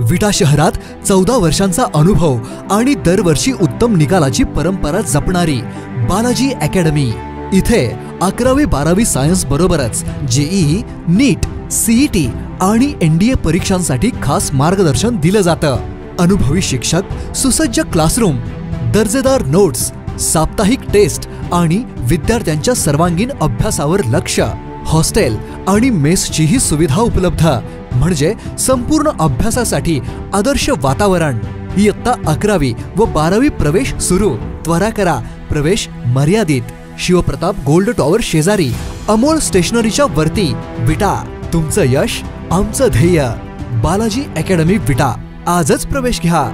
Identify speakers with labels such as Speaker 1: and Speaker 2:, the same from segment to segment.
Speaker 1: विटा शहरात 14 वर्षांचा अनुभव आणि दरवर्षी उत्तम निकालाची परंपरा जपणारी बालाजी अकॅडमी। इथे 11वी-12वी सायन्स बरोबरच जेईई, नीट, सीईटी आणि एनडीए परीक्षांसाठी खास मार्गदर्शन दिलं जातं। अनुभवी शिक्षक, सुसज्ज क्लासरूम, दर्जेदार नोट्स, साप्ताहिक टेस्ट आणि विद्यार्थ्यांच्या सर्वांगीण अभ्यासावर लक्ष। हॉस्टेल आणि मेसचीही सुविधा उपलब्ध, म्हणजे संपूर्ण अभ्यासासाठी आदर्श वातावरण। इयत्ता 11वी व 12वी प्रवेश सुरू। त्वरा करा, प्रवेश मर्यादित। शिवप्रताप गोल्ड टॉवर शेजारी, अमोल स्टेशनरीच्या वरती, विटा। तुमचं यश आमचं ध्येय। बालाजी अकॅडमी विटा, आजच प्रवेश घ्या।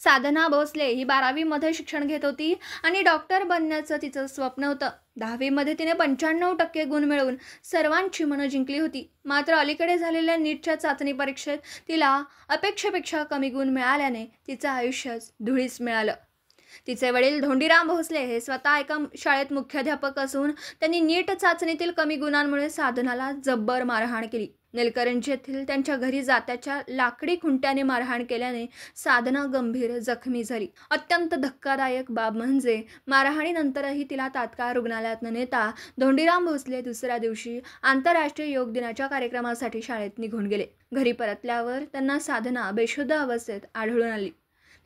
Speaker 2: साधना भोसले ही 12वी मध्ये शिक्षण घेत होती आणि डॉक्टर बनण्याचं तिचं स्वप्न होतं। 10वी मध्ये तिने 95% गुण मिळवून सर्वांची मनं जिंकली होती। मात्र अलीकडे झालेल्या नीटच्या चाचणी परीक्षेत तिला अपेक्षेपेक्षा कमी गुण मिळाल्याने तिचं आयुष्यच धुळीस मिळालं। तिचे वडील धोंडीराम भोसले हे स्वतः एका शाळेत मुख्याध्यापक असून त्यांनी नीट चाचणीतील कमी गुणांमुळे साधनाला जब्बर मारहाण केली। निलकरंजी येथील त्यांच्या घरी जात्याच्या लाकडी खुंट्याने मारहाण केल्याने साधना गंभीर जखमी झाली। अत्यंत धक्कादायक बाब म्हणजे मारहाणीनंतरही तिला तात्काळ रुग्णालयात न नेता धोंडीराम भोसले दुसऱ्या दिवशी आंतरराष्ट्रीय योग दिनाच्या कार्यक्रमासाठी शाळेत निघून गेले। घरी परतल्यावर त्यांना साधना बेशुद्ध अवस्थेत आढळून आली।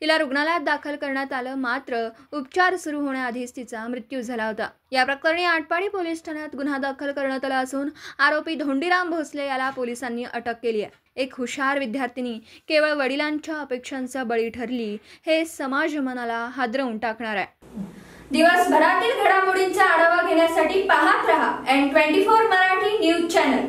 Speaker 2: तिला रुग्णालयात दाखल करण्यात आलं, मात्र उपचार सुरू होण्याआधीच तिचा मृत्यू झाला होता। या प्रकरणी आटपाडी पोलीस ठाण्यात गुन्हा दाखल करण्यात आला असून आरोपी धोंडीराम भोसले याला पोलिसांनी अटक केली आहे। एक हुशार विद्यार्थिनी केवळ वडिलांच्या अपेक्षांचा बळी ठरली, हे समाज मनाला हादरवून टाकणार आहे।
Speaker 3: दिवसभरातील घडामोडींचा आढावा घेण्यासाठी पाहत रहा N24 मराठी न्यूज चॅनल।